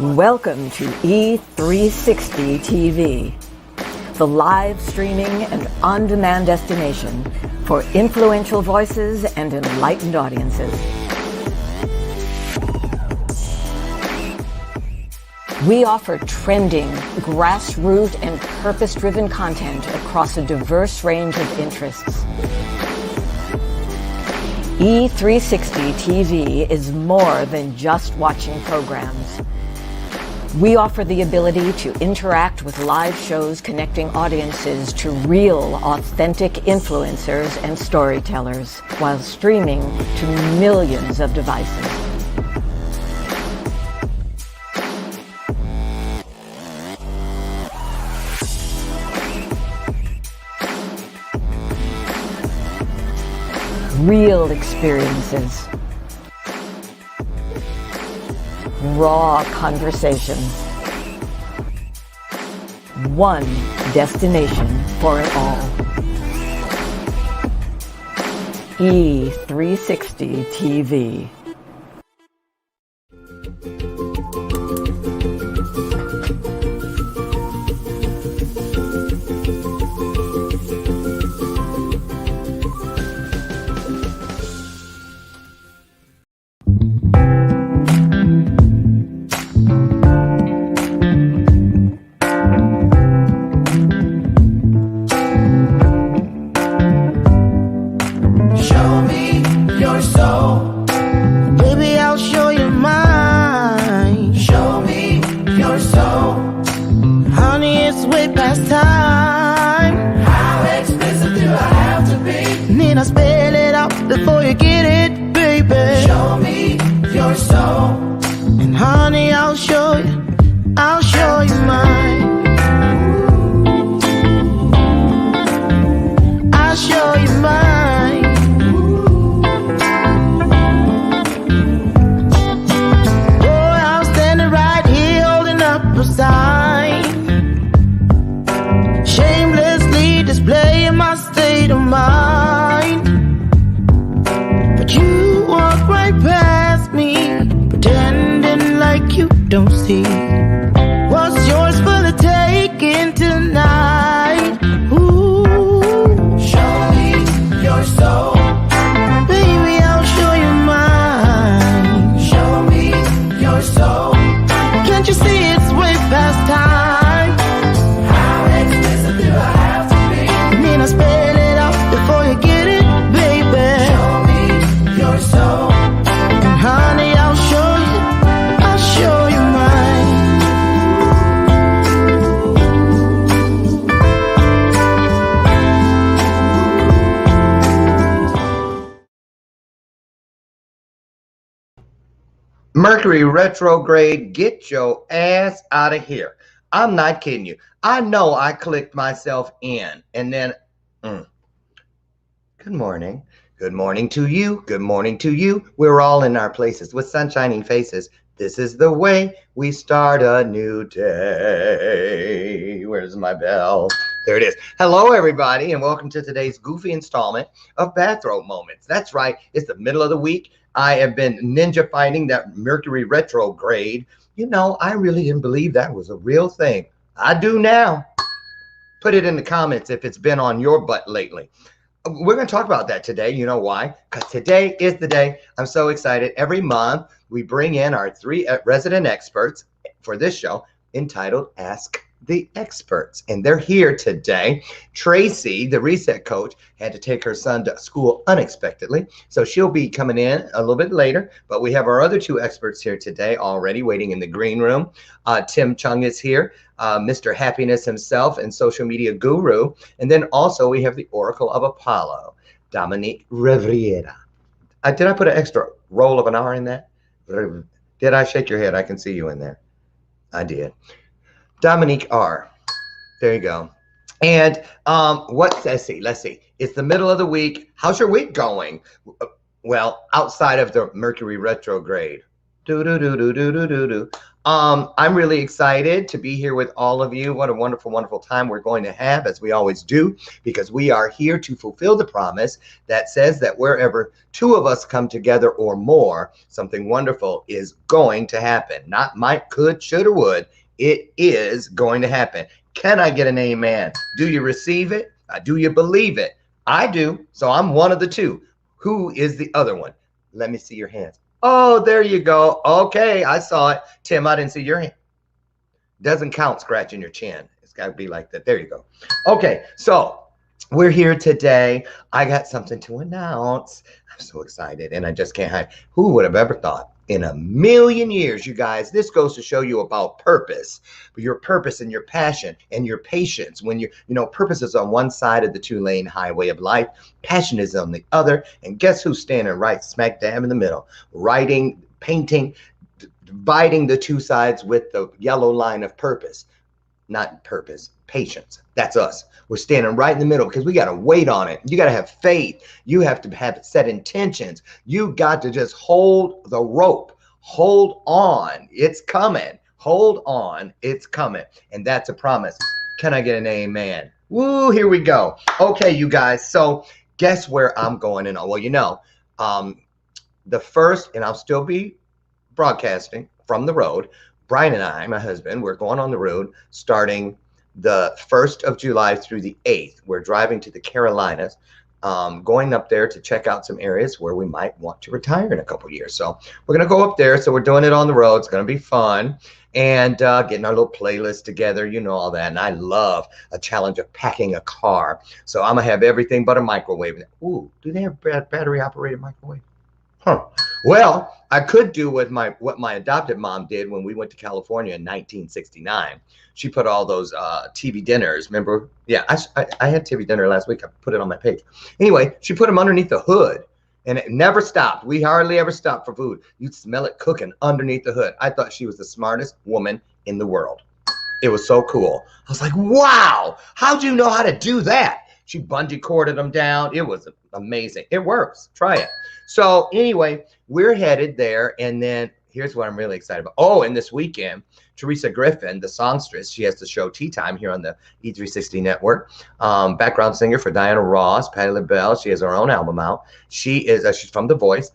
Welcome to E360 TV, the live streaming and on-demand destination for influential voices and enlightened audiences. We offer trending, grassroots, and purpose-driven content across a diverse range of interests. E360 TV is more than just watching programs. We offer the ability to interact with live shows connecting audiences to real, authentic influencers and storytellers while streaming to millions of devices. Real experiences. Raw conversations. One destination for it all. E360 TV. Mercury retrograde, get your ass out of here. I'm not kidding you. I know I clicked myself in and then, good morning. Good morning to you. Good morning to you. We're all in our places with sunshining faces. This is the way we start a new day. Where's my bell? There it is. Hello, everybody, and welcome to today's goofy installment of Bathrobe Moments. That's right. It's the middle of the week. I have been ninja fighting that Mercury retrograde. You know, I really didn't believe that was a real thing. I do now. Put it in the comments if it's been on your butt lately. We're going to talk about that today. You know why? Because today is the day. I'm so excited. Every month, we bring in our 3 resident experts for this show entitled Ask the Experts. And they're here today. Tracie, the reset coach, had to take her son to school unexpectedly. So she'll be coming in a little bit later. But we have our other 2 experts here today already waiting in the green room. Chung is here, Mr. Happiness himself and social media guru. And then also we have the Oracle of Apollo, Dominique Rivera. Did I put an extra roll of an R in that? Did I? Shake your head. I can see you in there. I did. Dominique R. There you go. And let's see. It's the middle of the week. How's your week going? Well, outside of the Mercury retrograde. I'm really excited to be here with all of you. What a wonderful, wonderful time we're going to have, as we always do, because we are here to fulfill the promise that says that wherever two of us come together or more, something wonderful is going to happen. Not might, could, should, or would. It is going to happen. Can I get an amen? Do you receive it? Do you believe it? I do. So I'm one of the two. Who is the other one? Let me see your hands. Oh, there you go. Okay, I saw it. Tim, I didn't see your hand. Doesn't count scratching your chin. It's got to be like that. There you go. Okay, so we're here today. I got something to announce. I'm so excited, and I just can't hide. Who would have ever thought in a million years, you guys, this goes to show you about purpose, your purpose and your passion and your patience. When purpose is on one side of the two-lane highway of life, passion is on the other. And guess who's standing right smack dab in the middle, writing, painting, dividing the two sides with the yellow line of purpose. Not purpose, patience. That's us. We're standing right in the middle because we got to wait on it. You got to have faith. You have to have set intentions. You got to just hold the rope. Hold on. It's coming. Hold on. It's coming. And that's a promise. Can I get an amen? Woo, here we go. Okay, you guys. So guess where I'm going in? Well, the first, and I'll still be broadcasting from the road. Brian and I, my husband, we're going on the road starting the 1st of July through the 8th. We're driving to the Carolinas, going up there to check out some areas where we might want to retire in a couple years. So we're going to go up there. So we're doing it on the road. It's going to be fun. And getting our little playlist together, all that. And I love a challenge of packing a car. So I'm going to have everything but a microwave. Ooh, do they have battery-operated microwave? Huh. Well, I could do what my adopted mom did when we went to California in 1969. She put all those TV dinners. Remember? Yeah, I had TV dinner last week. I put it on my page. Anyway, she put them underneath the hood, and it never stopped. We hardly ever stopped for food. You'd smell it cooking underneath the hood. I thought she was the smartest woman in the world. It was so cool. I was like, wow, how'd you know how to do that? She bungee corded them down. It was amazing. It works. Try it. So anyway, we're headed there. And then here's what I'm really excited about. Oh, and this weekend, Teresa Griffin, the songstress, she has the show Tea Time here on the E360 network. Background singer for Diana Ross, Patti LaBelle. She has her own album out. She's from The Voice.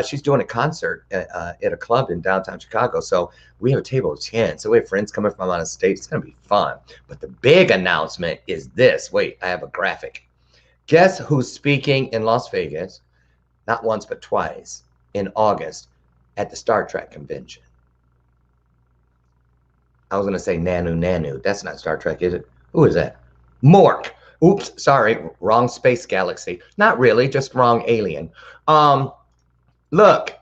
She's doing a concert at a club in downtown Chicago. So we have a table of 10. So we have friends coming from out of state. It's going to be fun. But the big announcement is this. Wait, I have a graphic. Guess who's speaking in Las Vegas, not once but twice, in August at the Star Trek convention? I was going to say Nanu. That's not Star Trek, is it? Who is that? Mork. Oops, sorry. Wrong space galaxy. Not really, just wrong alien. Look,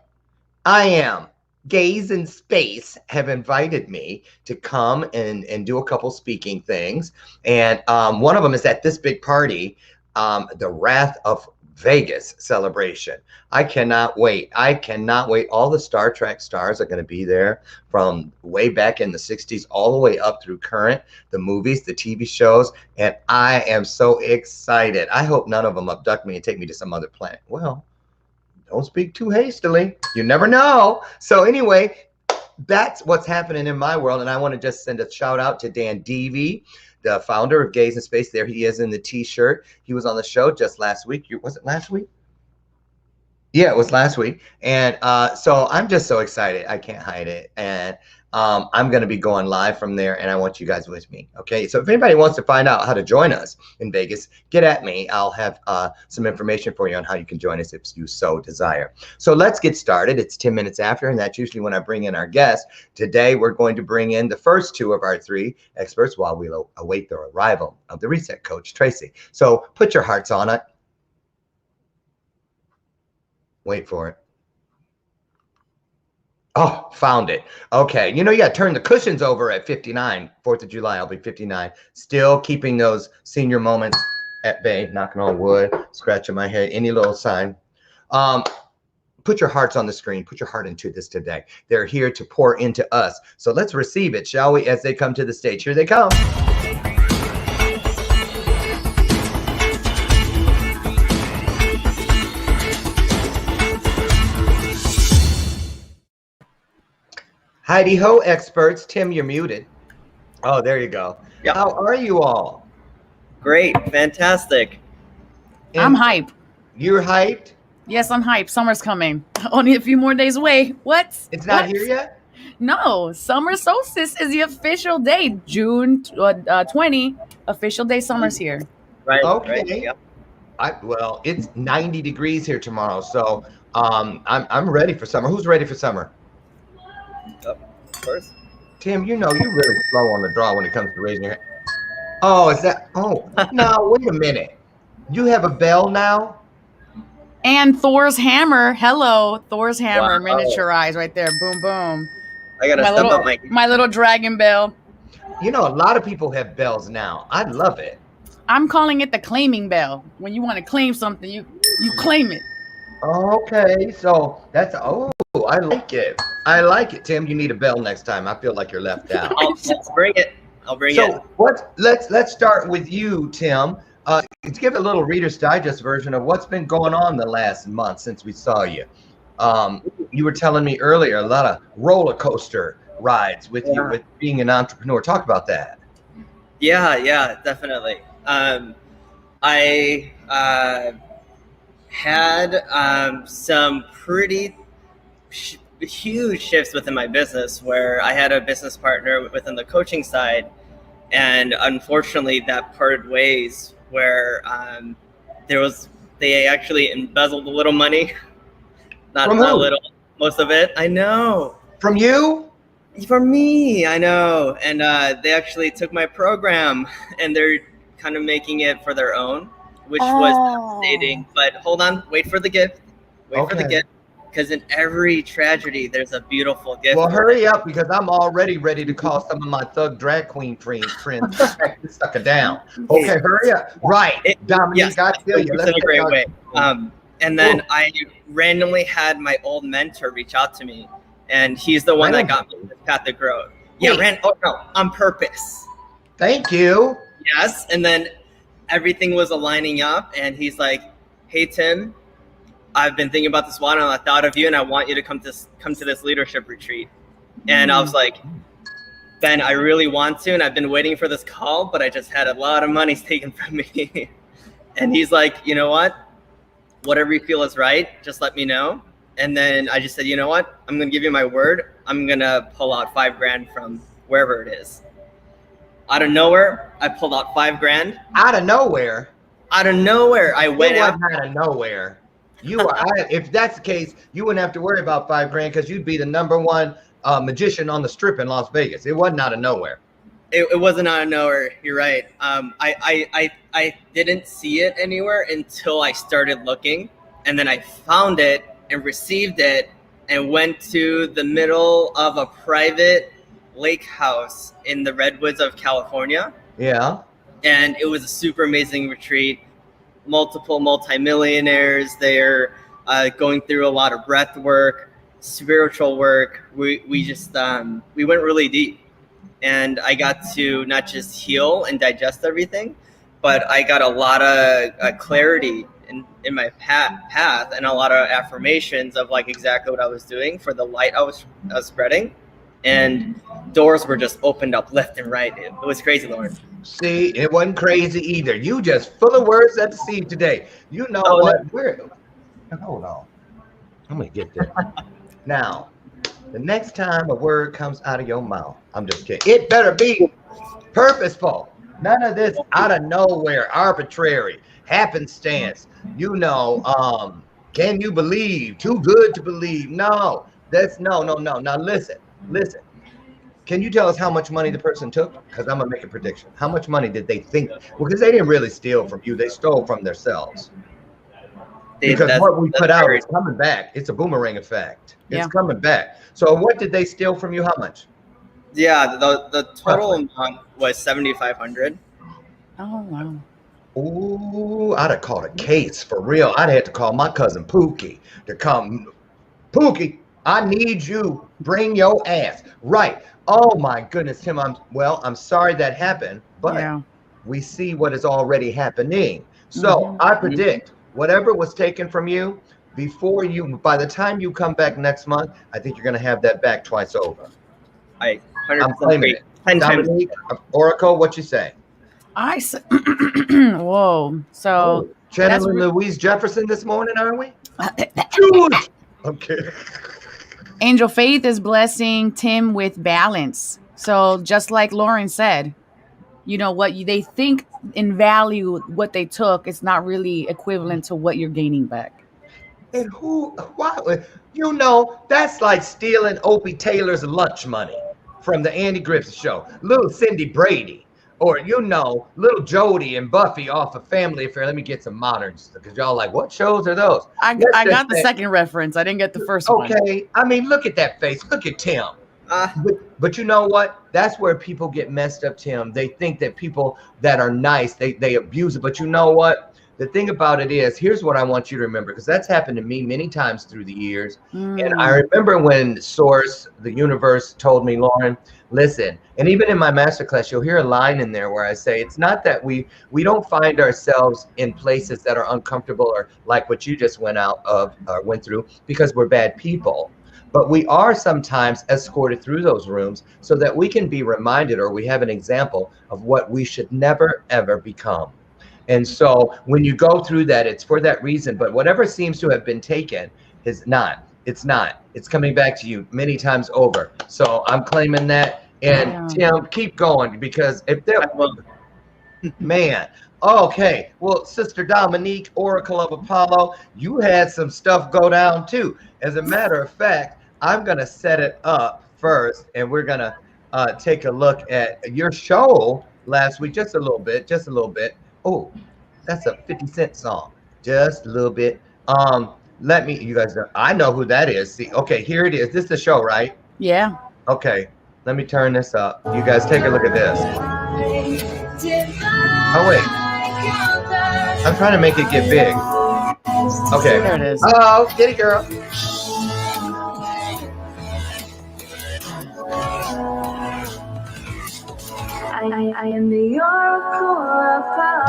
I am. Gays in Space have invited me to come and do a couple speaking things. And one of them is at this big party, the Wrath of Vegas celebration. I cannot wait. All the Star Trek stars are going to be there from way back in the 60s all the way up through current, the movies, the TV shows, and I am so excited. I hope none of them abduct me and take me to some other planet. Well, don't speak too hastily. You never know. So anyway, that's what's happening in my world, and I want to just send a shout out to Dan Devey, the founder of Gays in Space. There he is in the t-shirt. He was on the show just last week. Was it last week? Yeah, it was last week. And so I'm just so excited. I can't hide it. And I'm going to be going live from there, and I want you guys with me. Okay, so if anybody wants to find out how to join us in Vegas, get at me. I'll have some information for you on how you can join us if you so desire. So let's get started. It's 10 minutes after, and that's usually when I bring in our guests. Today, we're going to bring in the first two of our three experts while we await the arrival of the Reset Coach, Tracie. So put your hearts on it. Wait for it. Oh, found it. Okay. You got to turn the cushions over at 59. 4th of July, I'll be 59. Still keeping those senior moments at bay, knocking on wood, scratching my head, any little sign. Put your hearts on the screen. Put your heart into this today. They're here to pour into us. So let's receive it, shall we, as they come to the stage. Here they come. Heidi ho, experts. Tim, you're muted. Oh, there you go. Yep. How are you all? Great, fantastic. I'm And hype. you're hyped? Yes, I'm hype. Summer's coming. Only a few more days away. What? It's not What? here yet? No, summer solstice is the official day. June 20, official day. Summer's here. Right. Okay. Right, yep. Well, it's 90 degrees here tomorrow, so I'm ready for summer. Who's ready for summer? Of course. Tim, you know you're really slow on the draw when it comes to raising your hand. Oh, is that? Oh, no, wait a minute. You have a bell now? And Thor's hammer. Hello, Thor's hammer, Wow. miniaturized right there. Boom, boom. I gotta step up My little dragon bell. You know, a lot of people have bells now. I love it. I'm calling it the claiming bell. When you want to claim something, you claim it. Okay, so that's I like it. I like it, Tim. You need a bell next time. I feel like you're left out. Let's bring it. I'll bring it. So let's start with you, Tim. Let's give a little Reader's Digest version of what's been going on the last month since we saw you. You were telling me earlier a lot of roller coaster rides with you, with being an entrepreneur. Talk about that. Yeah, definitely. I had some pretty huge shifts within my business where I had a business partner within the coaching side, and unfortunately that parted ways where they actually embezzled a little money. Not a little, most of it. I know. From you? From me, I know. And they actually took my program and they're kind of making it for their own, which was devastating. But hold on, wait for the gift. Wait for the gift. Because in every tragedy, there's a beautiful gift. Well, hurry up, because I'm already ready to call some of my thug drag queen friends to track this sucker down. Okay, hurry up. Right, Dominique, yes, I feel you. It's in a great way. And then I randomly had my old mentor reach out to me, and he's the one that got me on this path of growth. Yeah, on purpose. Thank you. Yes, and then everything was aligning up, and he's like, "Hey, Tim, I've been thinking about this one, and I thought of you, and I want you to come to this leadership retreat." And I was like, "Ben, I really want to, and I've been waiting for this call, but I just had a lot of money taken from me." And he's like, "You know what? Whatever you feel is right, just let me know." And then I just said, "You know what? I'm going to give you my word. I'm going to pull out $5,000 from wherever it is." Out of nowhere, I pulled out $5,000. Out of nowhere? Out of nowhere. I went out. Out of nowhere. If that's the case, you wouldn't have to worry about $5,000 because you'd be the #1 magician on the strip in Las Vegas. It wasn't out of nowhere. It wasn't out of nowhere. You're right. I didn't see it anywhere until I started looking, and then I found it and received it and went to the middle of a private lake house in the Redwoods of California. Yeah. And it was a super amazing retreat. Multiple multimillionaires there, going through a lot of breath work, spiritual work. We just we went really deep, and I got to not just heal and digest everything, but I got a lot of clarity in my path and a lot of affirmations of like exactly what I was doing for the light I was spreading, and doors were just opened up left and right. It was crazy, Lauren. See, it wasn't crazy either. You just full of words at the seed today. You know what? Hold on. I'm going to get this. Now, the next time a word comes out of your mouth, I'm just kidding. It better be purposeful. None of this out of nowhere, arbitrary, happenstance. Can you believe? Too good to believe. No, that's no. Now listen. Can you tell us how much money the person took? Because I'm going to make a prediction. How much money did they think? Well, because they didn't really steal from you. They stole from themselves. Because what we put out is coming back. It's a boomerang effect. It's coming back. So what did they steal from you? How much? Yeah, the total amount was $7,500. Oh, wow. Ooh, I'd have called a case for real. I'd have to call my cousin Pookie to come. Pookie, I need you. Bring your ass. Right. Oh my goodness, Tim. I'm sorry that happened, but we see what is already happening. So I predict whatever was taken from you by the time you come back next month, I think you're going to have that back twice over. I I'm 100% claiming agree. it. 10 times. Dominique, Oracle, what you say? Whoa. So that's Channeling Louise Jefferson this morning, are we? re- George! Okay. Angel Faith is blessing Tim with balance. So just like Lauren said, they think in value what they took, it's not really equivalent to what you're gaining back. And why? That's like stealing Opie Taylor's lunch money from the Andy Griffith Show. Little Cindy Brady, or little Jody and Buffy off of Family Affair. Let me get some moderns because y'all like, what shows are those? I got the second reference. I didn't get the first one. Okay, I mean, look at that face. Look at Tim. But you know what? That's where people get messed up, Tim. They think that people that are nice, they abuse it. But you know what? The thing about it is, here's what I want you to remember, because that's happened to me many times through the years. And I remember when Source, the universe, told me, Lauren, listen, and even in my masterclass, you'll hear a line in there where I say, it's not that we don't find ourselves in places that are uncomfortable or like what you just went through because we're bad people. But we are sometimes escorted through those rooms so that we can be reminded, or we have an example of what we should never, ever become. And so when you go through that, it's for that reason. But whatever seems to have been taken is not. It's not. It's coming back to you many times over. So I'm claiming that. And Tim, keep going, because if there, man. Okay. Well, Sister Dominique, Oracle of Apollo, you had some stuff go down too. As a matter of fact, I'm going to set it up first, and we're going to take a look at your show last week, just a little bit. Oh, that's a 50 Cent song. Just a little bit. You guys know, I know who that is. See, okay, here it is. This is the show, right? Yeah. Okay, let me turn this up. You guys take a look at this. Oh, wait. I'm trying to make it get big. Okay. There it is. Oh, get it, girl. I am the Oracle.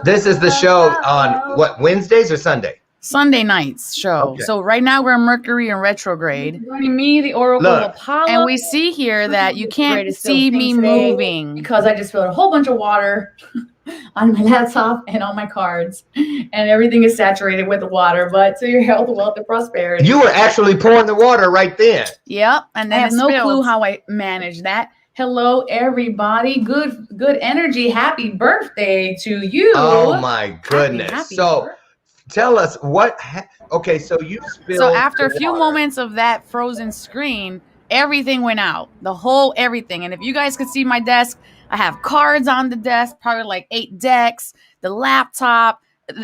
This is the show on what, Wednesdays or Sunday? Sunday nights show. Okay. So right now we're in Mercury in retrograde. Me, the Oracle of Apollo. And we see here that you can't see me moving because I just spilled a whole bunch of water on my laptop and on my cards, and everything is saturated with the water. But to your health, wealth, and prosperity. You were actually pouring the water right then. Yep. And then I have no clue how I managed that. Hello, everybody. Good energy. Happy birthday to you. Oh my goodness. Happy So tell us what. Okay, so you spilled. So after a few moments of that frozen screen, everything went out. The whole everything. And if you guys could see my desk, I have cards on the desk, probably like 8 decks, the laptop,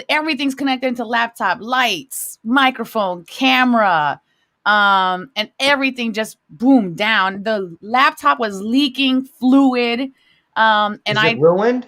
everything's connected to laptop, lights, microphone, camera, and everything just boomed down. The laptop was leaking fluid. Is it ruined?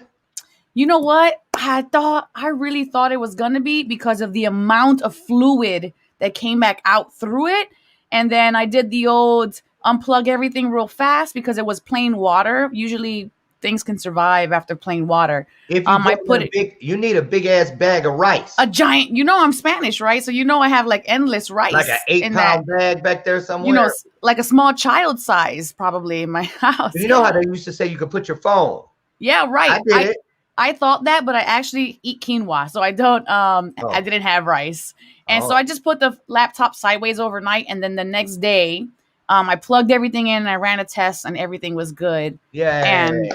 You know what? I really thought it was gonna be because of the amount of fluid that came back out through it. And then I did the old unplug everything real fast because it was plain water. Usually things can survive after plain water. If you you need a big ass bag of rice. A giant, I'm Spanish, right? So I have like endless rice. Like an 8-pound bag back there somewhere. Like a small child size probably in my house. You know how they used to say you could put your phone? Yeah, right. I did it. I thought that, but I actually eat quinoa, so I don't. I didn't have rice, and so I just put the laptop sideways overnight, and then the next day, I plugged everything in, and I ran a test, and everything was good. Yeah. And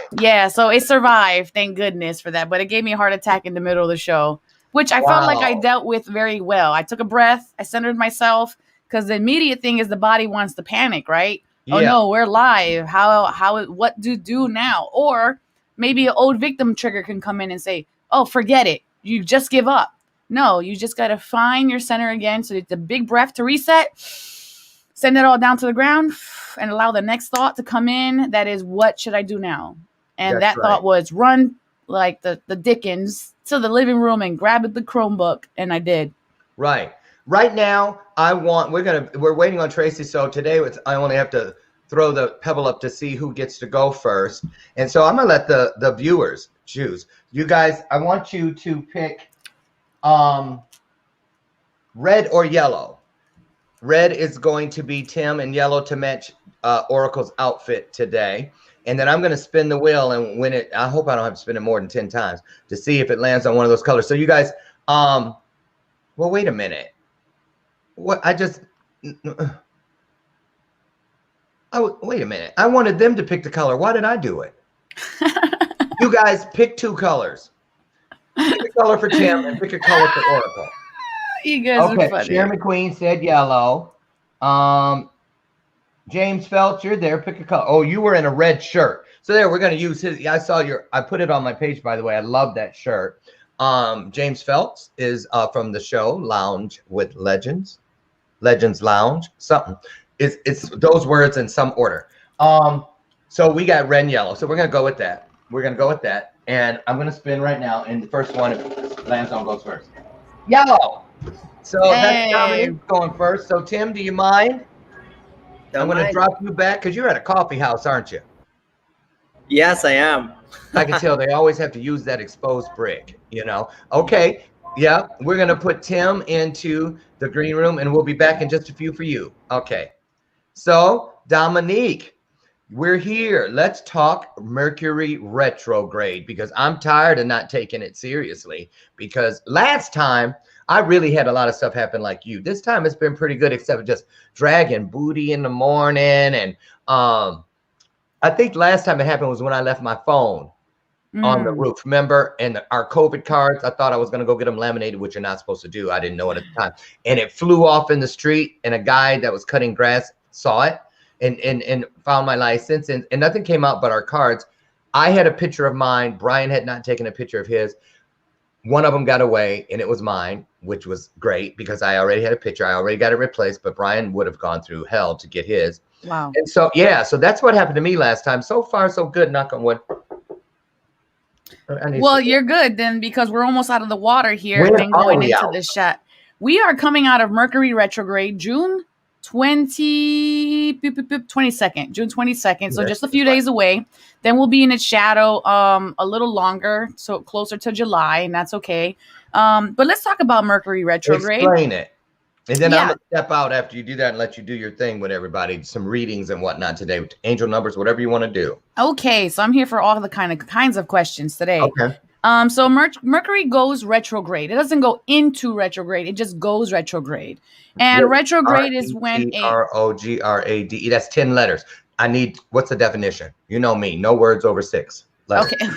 so it survived. Thank goodness for that. But it gave me a heart attack in the middle of the show, which I felt like I dealt with very well. I took a breath, I centered myself, because the immediate thing is the body wants to panic, right? Yeah. Oh no, we're live. What do now? Or maybe an old victim trigger can come in and say, oh, forget it. You just give up. No, you just got to find your center again. So it's a big breath to reset, send it all down to the ground, and allow the next thought to come in. That is, what should I do now? And that thought was run like the Dickens to the living room and grab the Chromebook. And I did. Right. Right now, we're waiting on Tracie. So today I only have to throw the pebble up to see who gets to go first. And so I'm going to let the viewers choose. You guys, I want you to pick red or yellow. Red is going to be Tim, and yellow to match Oracle's outfit today. And then I'm going to spin the wheel, and when it, I hope I don't have to spin it more than 10 times to see if it lands on one of those colors. So you guys, well, wait a minute. What wait a minute. I wanted them to pick the color. Why did I do it? You guys pick 2 colors. Pick a color for Tim and pick a color for Oracle. You guys are funny. Jeremy Queen said yellow. James Felch, you're there. Pick a color. Oh, you were in a red shirt. So there, we're going to use his. I saw I put it on my page, by the way. I love that shirt. James Felch is from the show Lounge with Legends. Legends Lounge. Something. It's those words in some order. So we got red and yellow. So we're going to go with that. And I'm going to spin right now. And the first one, if lands on, goes first. Yellow. So that's Dominique going first. So Tim, do you mind? I'm going to drop you back because you're at a coffee house, aren't you? Yes, I am. I can tell they always have to use that exposed brick, Okay. Yeah, we're going to put Tim into the green room, and we'll be back in just a few for you. Okay. So, Dominique, we're here. Let's talk Mercury retrograde because I'm tired of not taking it seriously because last time I really had a lot of stuff happen like you. This time it's been pretty good except for just dragging booty in the morning. And I think last time it happened was when I left my phone on the roof. Remember? And our COVID cards, I thought I was going to go get them laminated, which you're not supposed to do. I didn't know it at the time. And it flew off in the street and a guy that was cutting grass saw it and found my license and nothing came out but our cards. I had a picture of mine. Brian had not taken a picture of his. One of them got away and it was mine, which was great because I already had a picture. I already got it replaced, but Brian would have gone through hell to get his. Wow. And so, yeah, so that's what happened to me last time. So far, so good. Knock on wood. Well, you're good then because we're almost out of the water here When and going into out? the shot. We are coming out of Mercury retrograde June 22nd, June 22nd. So just a few days away. Then we'll be in its shadow a little longer, so closer to July, and that's okay. But let's talk about Mercury retrograde. Explain it. And then I'm going to step out after you do that and let you do your thing with everybody, some readings and whatnot today, with angel numbers, whatever you want to do. Okay, so I'm here for all the kinds of questions today. Okay. So Mercury goes retrograde. It doesn't go into retrograde. It just goes retrograde. And retrograde is when Retrograde. That's 10 letters. What's the definition? You know me. No words over 6 letters. Okay.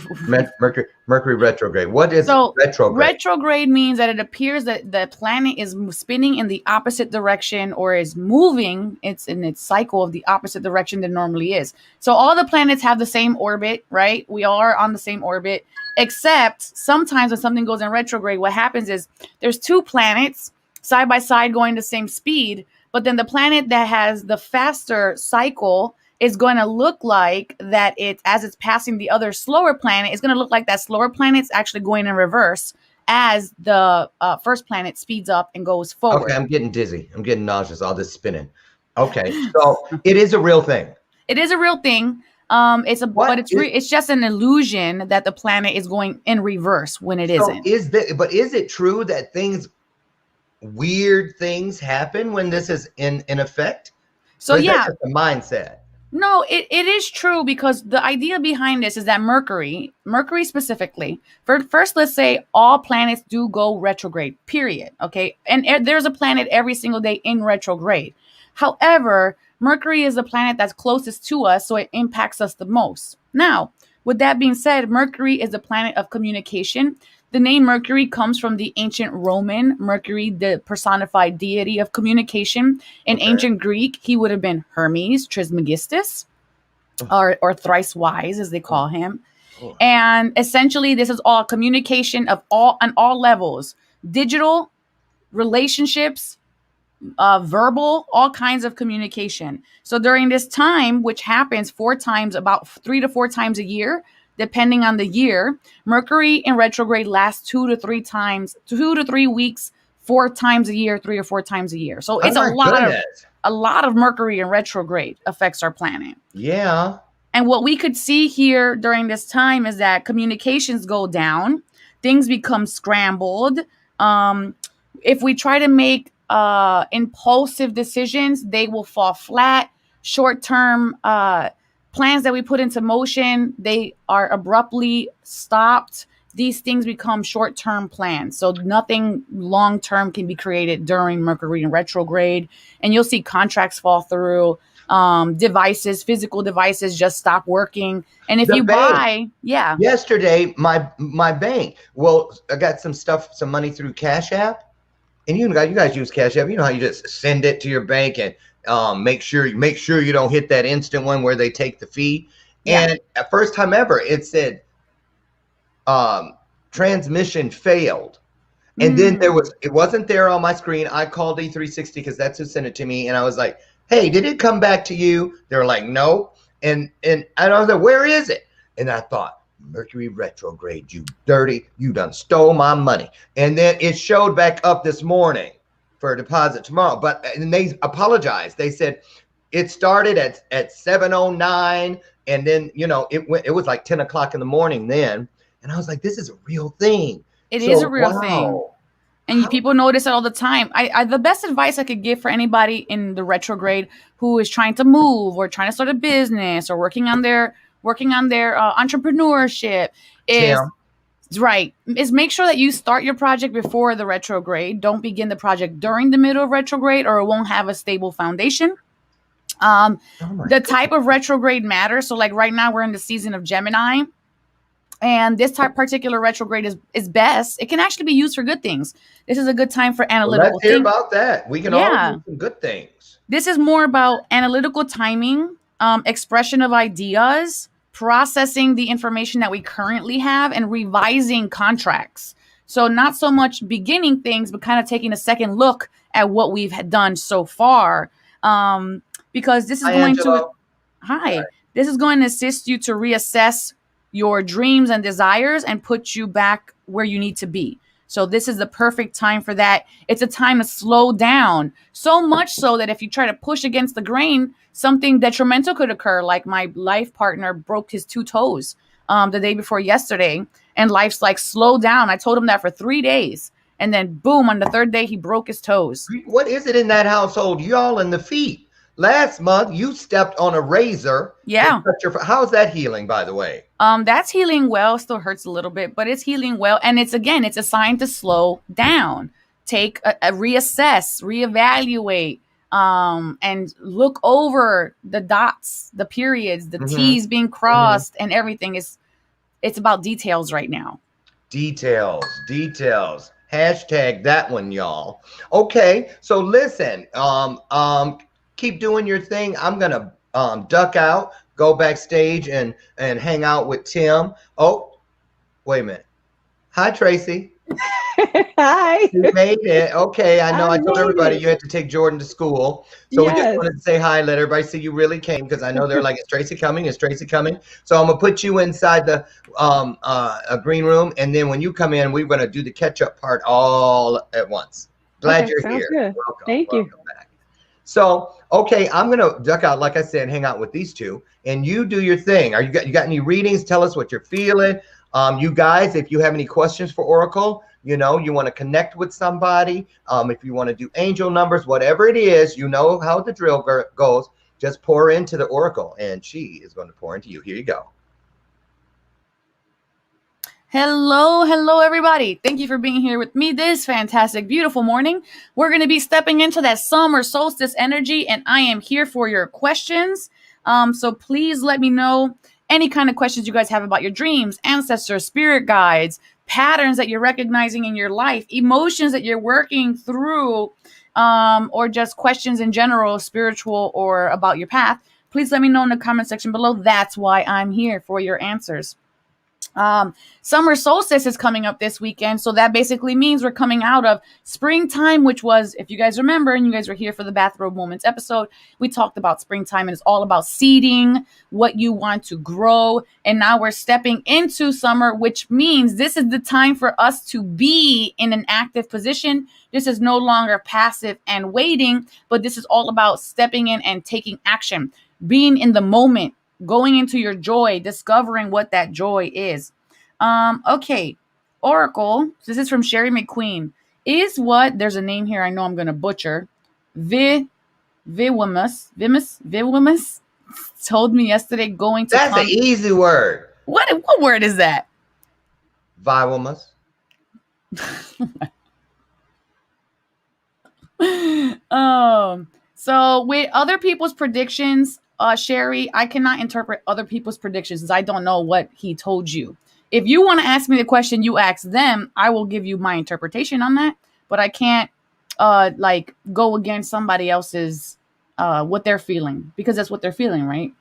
Mercury retrograde. What is retrograde? Retrograde means that it appears that the planet is spinning in the opposite direction or is moving. It's in its cycle of the opposite direction than normally is. So all the planets have the same orbit, right? We all are on the same orbit. Except sometimes when something goes in retrograde, what happens is there's 2 planets side by side going the same speed, but then the planet that has the faster cycle is going to look like that as it's passing the other slower planet, it's going to look like that slower planet's actually going in reverse as the first planet speeds up and goes forward. Okay, I'm getting dizzy. I'm getting nauseous, all this spinning. Okay, so it is a real thing. It is a real thing. It's just an illusion that the planet is going in reverse when it isn't. Is it true that weird things happen when this is in effect? So yeah, the mindset. No, it is true because the idea behind this is that Mercury specifically, first let's say all planets do go retrograde, period. Okay. And there's a planet every single day in retrograde. However, Mercury is the planet that's closest to us, so it impacts us the most. Now, with that being said, Mercury is the planet of communication. The name Mercury comes from the ancient Roman Mercury, the personified deity of communication. In ancient Greek, he would have been Hermes Trismegistus, or thrice wise, as they call him. And essentially, this is all communication on all levels: digital, relationships, verbal, all kinds of communication. So during this time, which happens about 3 to 4 times a year, depending on the year, Mercury in retrograde lasts 2 to 3 weeks, 4 times a year, 3 or 4 times a year. So it's a lot of Mercury in retrograde affects our planet. Yeah. And what we could see here during this time is that communications go down, things become scrambled. If we try to make impulsive decisions, they will fall flat. Short-term plans that we put into motion, they are abruptly stopped. These things become short-term plans. So nothing long-term can be created during Mercury in retrograde. And you'll see contracts fall through. Devices, physical devices just stop working. And if you buy, yesterday, my bank, well, I got some money through Cash App, and you guys use Cash App. You know how you just send it to your bank and make sure you don't hit that instant one where they take the fee. Yeah. And at first time ever, it said transmission failed. And then it wasn't there on my screen. I called E360 because that's who sent it to me, and I was like, hey, did it come back to you? They were like, no. And I was like, where is it? And I thought, Mercury retrograde, you done stole my money. And then it showed back up this morning for a deposit tomorrow. And they apologized. They said it started at 7:09, and then it was like 10 o'clock in the morning then. And I was like, this is a real thing. It is a real thing. And people notice it all the time. I the best advice I could give for anybody in the retrograde who is trying to move or trying to start a business or working on their entrepreneurship is make sure that you start your project before the retrograde. Don't begin the project during the middle of retrograde, or it won't have a stable foundation. The type of retrograde matters. So like right now we're in the season of Gemini. And this particular retrograde is best. It can actually be used for good things. This is a good time for analytical let's hear about that. We can all do some good things. This is more about analytical timing, expression of ideas, processing the information that we currently have, and revising contracts. So not so much beginning things, but kind of taking a second look at what we've done so far. Because this is this is going to assist you to reassess your dreams and desires and put you back where you need to be. So this is the perfect time for that. It's a time to slow down, so much so that if you try to push against the grain, something detrimental could occur. Like my life partner broke his 2 toes the day before yesterday, and life's like, slow down. I told him that for 3 days, and then boom, on the 3rd day he broke his toes. What is it in that household? Y'all in the feet. Last month, you stepped on a razor. Yeah. How's that healing, by the way? That's healing well. Still hurts a little bit, but it's healing well. And it's a sign to slow down, take a reassess, reevaluate, and look over the dots, the periods, the T's being crossed, and everything. It's about details right now. Details. Hashtag that one, y'all. Okay, so listen, keep doing your thing. I'm gonna duck out, go backstage, and hang out with Tim. Oh, wait a minute. Hi, Tracie. Hi. You made it. Okay, I know. I told everybody you had to take Jordan to school, so we just wanted to say hi, let everybody see you really came, because I know they're like, is Tracie coming? Is Tracie coming? So I'm gonna put you inside the a green room, and then when you come in, we're gonna do the catch-up part all at once. Glad you're here. Good. Welcome. Thank you. Back. So, okay, I'm gonna duck out, like I said, hang out with these two, and you do your thing. You got any readings? Tell us what you're feeling. You guys, if you have any questions for Oracle, you want to connect with somebody, if you want to do angel numbers, whatever it is, you know how the drill goes. Just pour into the Oracle, and she is going to pour into you. Here you go. Hello, everybody. Thank you for being here with me this fantastic, beautiful morning. We're going to be stepping into that summer solstice energy, and I am here for your questions. So please let me know any kind of questions you guys have about your dreams, ancestors, spirit guides, patterns that you're recognizing in your life, emotions that you're working through, or just questions in general, spiritual or about your path. Please let me know in the comment section below. That's why I'm here, for your answers. Summer solstice is coming up this weekend, so that basically means we're coming out of springtime, which was, if you guys remember, and you guys were here for the Bathrobe Moments episode, we talked about springtime, and it's all about seeding what you want to grow. And now we're stepping into summer, which means this is the time for us to be in an active position. This is no longer passive and waiting, but this is all about stepping in and taking action, being in the moment, going into your joy, discovering what that joy is. Okay, Oracle, this is from Sherry McQueen. is what, there's a name here I know I'm going to butcher, Viwimus told me yesterday going to That's an easy word. What word is that? Viwimus. So with other people's predictions, Sherry, I cannot interpret other people's predictions since I don't know what he told you. If you want to ask me the question you asked them, I will give you my interpretation on that, but I can't like go against somebody else's what they're feeling, because that's what they're feeling, right?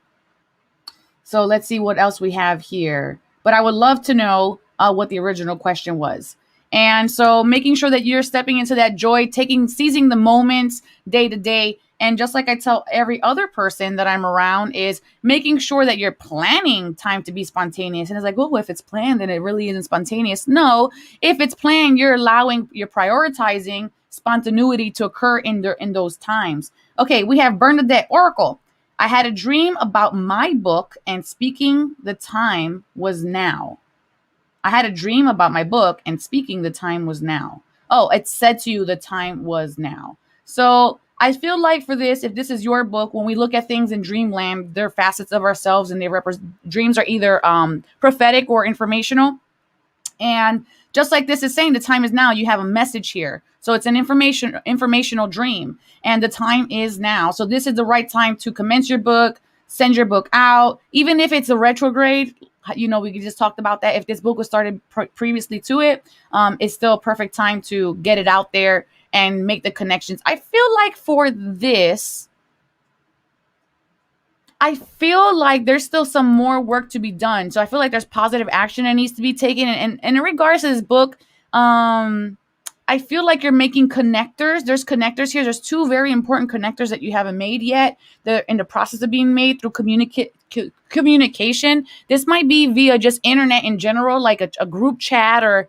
So let's see what else we have here. But I would love to know what the original question was. And so making sure that you're stepping into that joy, seizing the moments day to day. And just like I tell every other person that I'm around, is making sure that you're planning time to be spontaneous. And it's like, oh, if it's planned, then it really isn't spontaneous. No, if it's planned, you're prioritizing spontaneity to occur in those times. Okay, we have Bernadette Oracle. I had a dream about my book and speaking the time was now. I had a dream about my book and speaking the time was now. Oh, it said to you the time was now. So I feel like for this, if this is your book, when we look at things in dreamland, they're facets of ourselves, and dreams are either prophetic or informational. And just like this is saying the time is now, you have a message here. So it's an informational dream, and the time is now. So this is the right time to commence your book, send your book out, even if it's a retrograde. You know, we just talked about that. If this book was started previously to it, it's still a perfect time to get it out there and make the connections. I feel like for this, I feel like there's still some more work to be done. So I feel like there's positive action that needs to be taken. And in regards to this book, I feel like you're making connectors. There's connectors here. There's two very important connectors that you haven't made yet. They're in the process of being made through communication. This might be via just internet in general, like a group chat or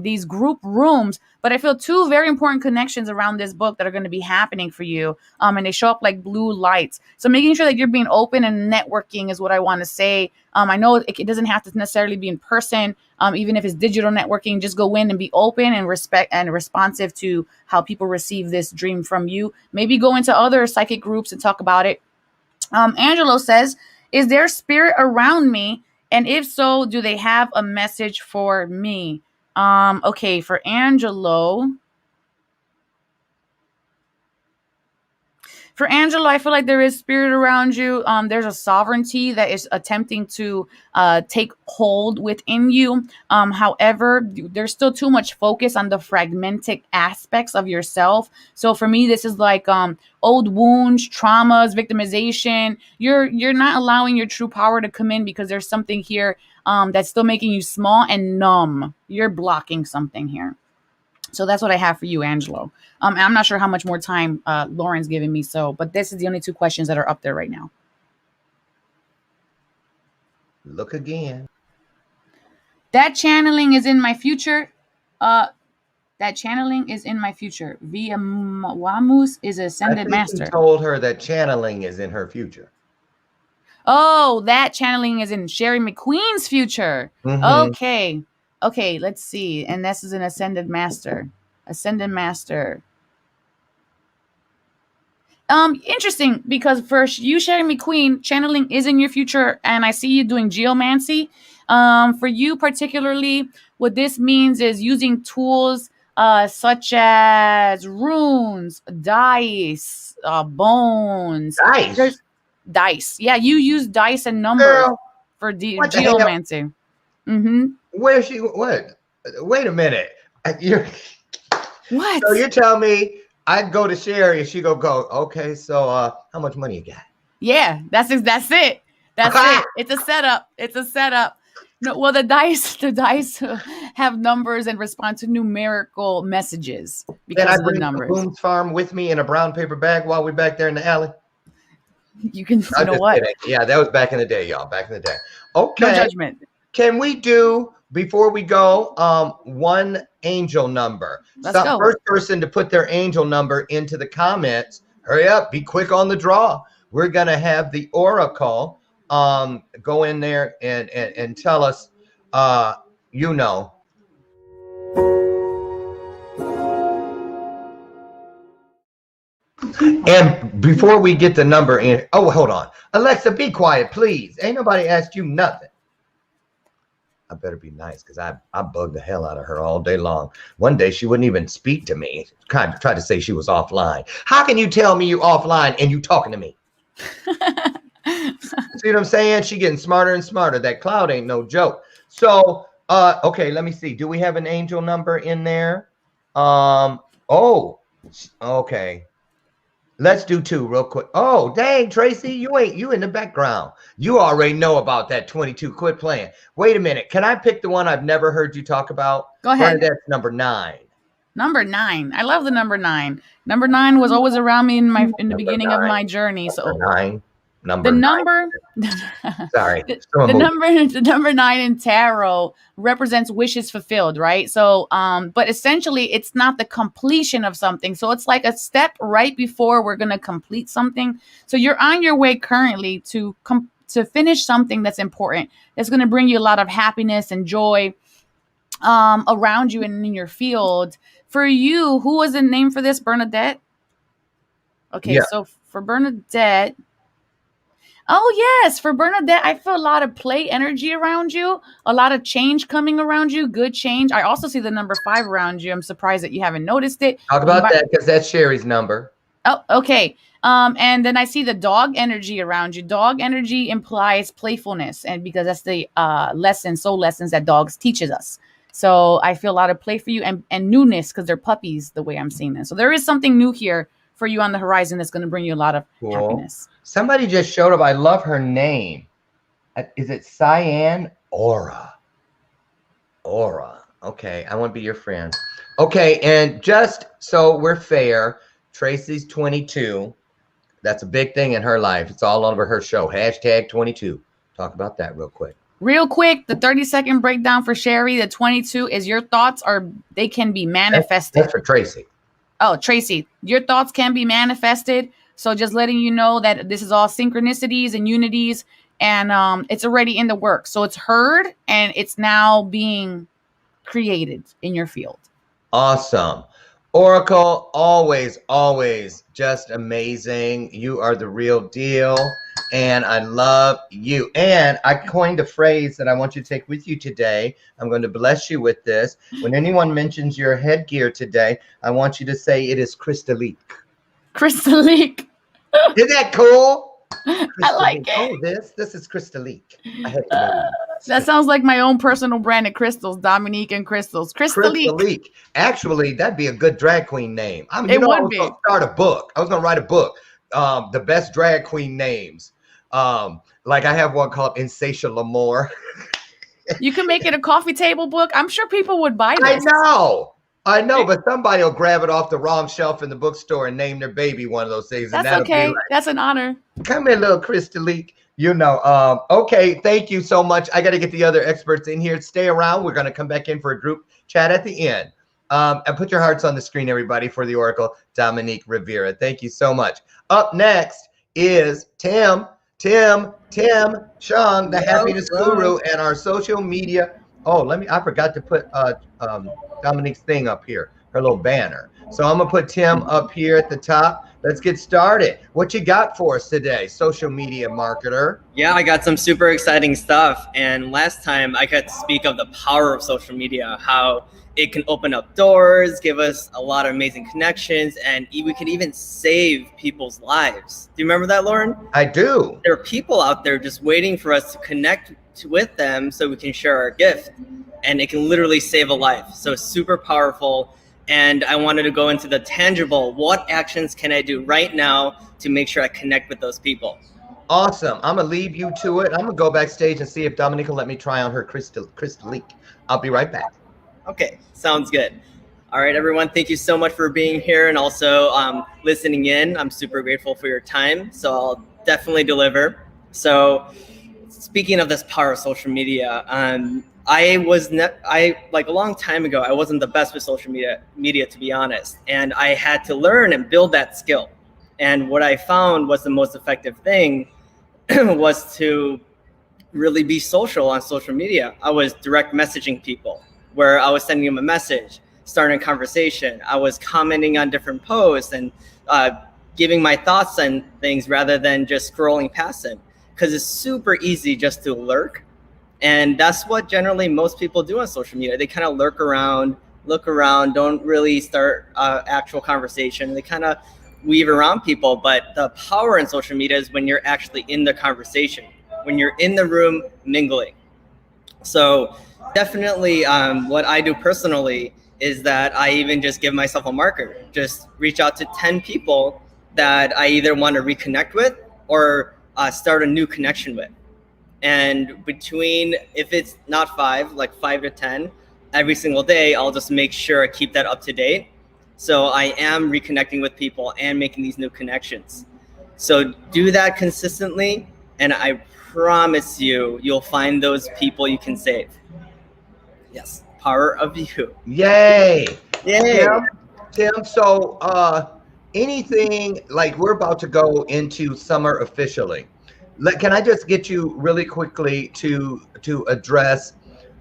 these group rooms. But I feel two very important connections around this book that are going to be happening for you. And they show up like blue lights. So making sure that you're being open and networking is what I want to say. I know it doesn't have to necessarily be in person. Even if it's digital networking, just go in and be open and respect and responsive to how people receive this dream from you. Maybe go into other psychic groups and talk about it. Angelo says, is there spirit around me? And if so, do they have a message for me? Okay, for Angelo. For Angelo, I feel like there is spirit around you. There's a sovereignty that is attempting to take hold within you. However, there's still too much focus on the fragmented aspects of yourself. So for me, this is like old wounds, traumas, victimization. You're not allowing your true power to come in because there's something here that's still making you small and numb. You're blocking something here. So that's what I have for you, Angelo. I'm not sure how much more time Lauren's giving me. But this is the only two questions that are up there right now. Look again. That channeling is in my future. That channeling is in my future. Via Wamus is ascended master. You told her that channeling is in her future. Oh, that channeling is in Sherry McQueen's future. Mm-hmm. Okay, let's see. And this is an ascended master. Ascended master. Interesting, because for you, Sherry McQueen, channeling is in your future, and I see you doing geomancy. For you particularly, what this means is using tools such as runes, dice, bones. Dice. Yeah, you use dice and numbers for geomancy. Mm-hmm. Where's she? What? Wait a minute. What? So you're telling me I'd go to Sherry and she go, okay, so how much money you got? Yeah, that's it. That's it. It's a setup. No, well, the dice have numbers and respond to numerical messages because of the numbers. Then I bring Boone's Farm with me in a brown paper bag while we're back there in the alley. You can, you know what? Kidding. Yeah, that was back in the day, y'all. Back in the day. Okay. No judgment. Can we do, before we go, one angel number? Let's go. First person to put their angel number into the comments. Hurry up. Be quick on the draw. We're going to have the oracle go in there and tell us, And before we get the number in, oh, hold on. Alexa, be quiet, please. Ain't nobody asked you nothing. I better be nice because I bugged the hell out of her all day long. One day she wouldn't even speak to me. Kind of tried to say she was offline. How can you tell me you offline and you talking to me? See what I'm saying? She getting smarter and smarter. That cloud ain't no joke. So, okay, let me see. Do we have an angel number in there? Oh, okay. Let's do 2 real quick. Oh, dang, Tracie, you in the background. You already know about that 22. Quit playing. Wait a minute. Can I pick the one I've never heard you talk about? Go ahead. That's number 9. Number 9. I love the number 9. Number 9 was always around me in the beginning of my journey. So 9. The number Sorry. The number 9 in tarot represents wishes fulfilled, right? So but essentially it's not the completion of something. So it's like a step right before we're going to complete something. So you're on your way currently to finish something that's important. That's going to bring you a lot of happiness and joy around you and in your field. For you, who was the name for this? Bernadette? Okay, yeah. So for Bernadette, oh, yes. For Bernadette, I feel a lot of play energy around you, a lot of change coming around you, good change. I also see the number 5 around you. I'm surprised that you haven't noticed it. Talk about that because that's Sherry's number. Oh, okay. And then I see the dog energy around you. Dog energy implies playfulness, and because that's the soul lessons that dogs teaches us. So I feel a lot of play for you and newness because they're puppies, the way I'm seeing them. So there is something new here for you on the horizon that's going to bring you a lot of happiness. Somebody just showed up. I love her name. Is it Cyan? Aura. Okay, I want to be your friend. Okay, and just so we're fair, Tracie's 22. That's a big thing in her life. It's all over her show. #22. Talk about that real quick. Real quick, the 30-second breakdown for Sherry. The 22 is your thoughts they can be manifested. That's for Tracie. Oh, Tracie, your thoughts can be manifested. So just letting you know that this is all synchronicities and unities, and it's already in the works. So it's heard, and it's now being created in your field. Awesome. Oracle, always just amazing. You are the real deal, and I love you. And I coined a phrase that I want you to take with you today. I'm going to bless you with this. When anyone mentions your headgear today, I want you to say it is crystallique. Crystallique. Isn't that cool? I like it. Oh, this is crystallique. That sounds like my own personal brand of crystals, Dominique and Crystals. Crystallique. Actually, that'd be a good drag queen name. I was going to start a book. I was going to write a book. The best drag queen names. Like I have one called Insatiable L'Amour. You can make it a coffee table book. I'm sure people would buy this. I know, but somebody will grab it off the wrong shelf in the bookstore and name their baby one of those things. That's and okay. That's an honor. Come here, little Crystalique. Okay, thank you so much. I got to get the other experts in here. Stay around. We're going to come back in for a group chat at the end. And put your hearts on the screen, everybody, for the Oracle, Dominique Rivera. Thank you so much. Up next is Tim Chung, the happiness guru, and our social media. Oh, I forgot to put Dominique's thing up here, her little banner. So I'm gonna put Tim up here at the top. Let's get started. What you got for us today, social media marketer? Yeah, I got some super exciting stuff. And last time I got to speak of the power of social media, how it can open up doors, give us a lot of amazing connections, and we can even save people's lives. Do you remember that, Lauren? I do. There are people out there just waiting for us to connect with them so we can share our gift, and it can literally save a life. So super powerful. And I wanted to go into the tangible. What actions can I do right now to make sure I connect with those people? Awesome. I'm going to leave you to it. I'm going to go backstage and see if Dominique will let me try on her Crystalique. I'll be right back. Okay, sounds good. All right, everyone. Thank you so much for being here and also listening in. I'm super grateful for your time. So I'll definitely deliver. So speaking of this power of social media, like a long time ago, I wasn't the best with social media, to be honest. And I had to learn and build that skill. And what I found was the most effective thing was to really be social on social media. I was direct messaging people where I was sending them a message, starting a conversation. I was commenting on different posts and giving my thoughts and things rather than just scrolling past it, because it's super easy just to lurk. And that's what generally most people do on social media. They kind of lurk around, look around, don't really start actual conversation. They kind of weave around people. But the power in social media is when you're actually in the conversation, when you're in the room mingling. So definitely what I do personally is that I even just give myself a marker, just reach out to 10 people that I either want to reconnect with or start a new connection with. And between, if it's not 5, like 5 to 10, every single day, I'll just make sure I keep that up to date. So I am reconnecting with people and making these new connections. So do that consistently, and I promise you, you'll find those people you can save. Yes, power of you. Yay! Yay! Tim, so anything, like we're about to go into summer officially. Can I just get you really quickly to address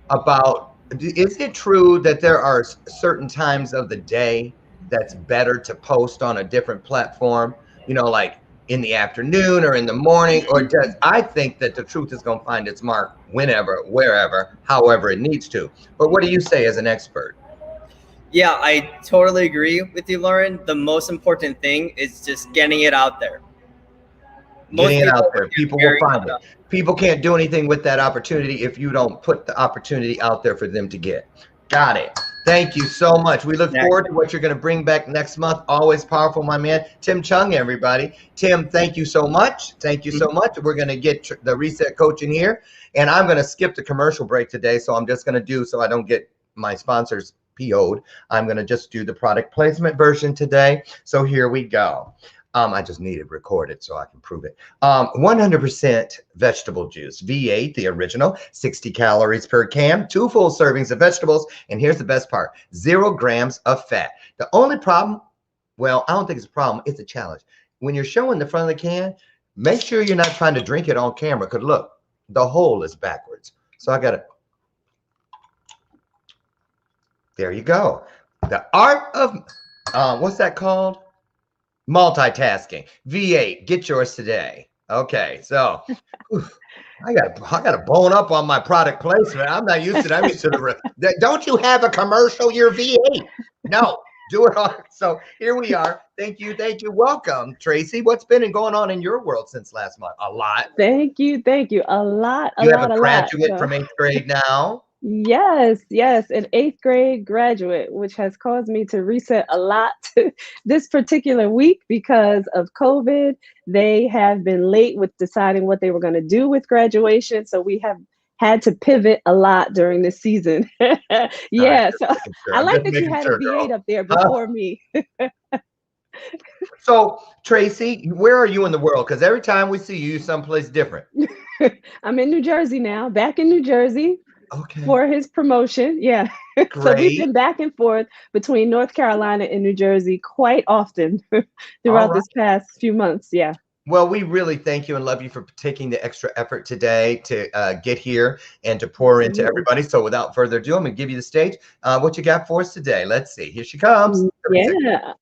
about, is it true that there are certain times of the day that's better to post on a different platform? You know, like in the afternoon or in the morning, or does, I think that the truth is going to find its mark whenever, wherever, however it needs to. But what do you say as an expert? Yeah, I totally agree with you, Lauren. The most important thing is just getting it out there. Getting it out there. People will find it. People can't do anything with that opportunity if you don't put the opportunity out there for them to get. Got it. Thank you so much. We look forward to what you're going to bring back next month. Always powerful, my man. Tim Chung, everybody. Tim, thank you so much. Thank you so much. We're going to get the reset coach in here, and I'm going to skip the commercial break today. So I'm just going to do, so I don't get my sponsors PO'd, I'm going to just do the product placement version today. So here we go. I just need it recorded so I can prove it. 100% vegetable juice, V8, the original, 60 calories per can, 2 full servings of vegetables, and here's the best part, 0 grams of fat. The only problem, well, I don't think it's a problem, it's a challenge. When you're showing the front of the can, make sure you're not trying to drink it on camera, because look, the hole is backwards. So I got to, there you go. The art of, what's that called? Multitasking. V8, get yours today. Okay, so I got to bone up on my product placement. I'm not used to that. I'm used to the don't you have a commercial? You're V8. No, do it on. So here we are. Thank you. Welcome, Tracie. What's been going on in your world since last month? A lot. Thank you. A lot. You have a graduate from 8th grade now. Yes, an 8th grade graduate, which has caused me to reset a lot this particular week because of COVID. They have been late with deciding what they were going to do with graduation. So we have had to pivot a lot during this season. Yeah, so I like that you had a V8 up there before me. So, Tracie, where are you in the world? Because every time we see you, someplace different. I'm in New Jersey now, back in New Jersey. Okay. For his promotion, yeah. So we've been back and forth between North Carolina and New Jersey quite often throughout this past few months, yeah. Well, we really thank you and love you for taking the extra effort today to get here and to pour into everybody. So without further ado, I'm going to give you the stage. What you got for us today? Let's see. Here she comes. Yeah.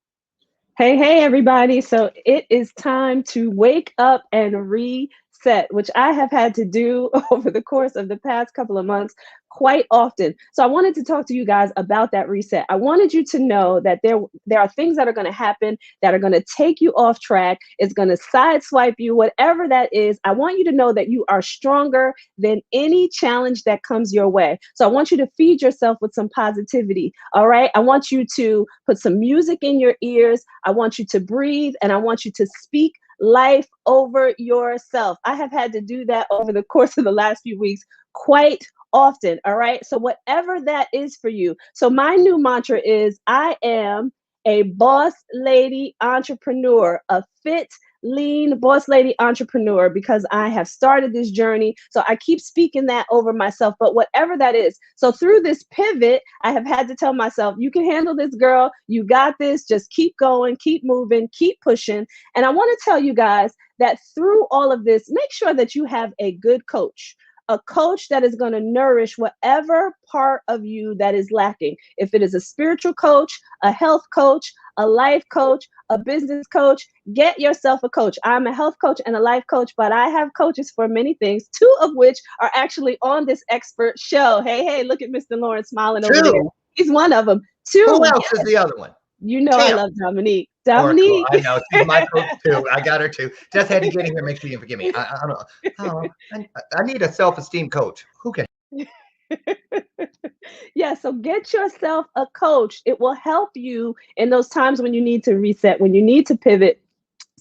Hey, everybody. So it is time to wake up and reset, which I have had to do over the course of the past couple of months quite often. So I wanted to talk to you guys about that reset. I wanted you to know that there are things that are going to happen that are going to take you off track. It's going to sideswipe you, whatever that is. I want you to know that you are stronger than any challenge that comes your way. So I want you to feed yourself with some positivity. All right. I want you to put some music in your ears. I want you to breathe, and I want you to speak life over yourself. I have had to do that over the course of the last few weeks quite often. All right. So whatever that is for you. So my new mantra is I am a boss lady entrepreneur, a fit, lean boss lady entrepreneur, because I have started this journey. So I keep speaking that over myself, but whatever that is. So through this pivot, I have had to tell myself, you can handle this, girl. You got this. Just keep going, keep moving, keep pushing. And I want to tell you guys that through all of this, make sure that you have a good coach. A coach that is going to nourish whatever part of you that is lacking. If it is a spiritual coach, a health coach, a life coach, a business coach, get yourself a coach. I'm a health coach and a life coach, but I have coaches for many things, 2 of which are actually on this expert show. Hey, look at Mr. Lawrence smiling over there. He's one of them. 2. Who else is the other one? You know Tim. I love Dominique. Oracle, I know. She's my coach too. I got her too. Just had to get in here. Make sure you forgive me. I don't know. I need a self-esteem coach. Who can? Yeah, so get yourself a coach. It will help you in those times when you need to reset, when you need to pivot.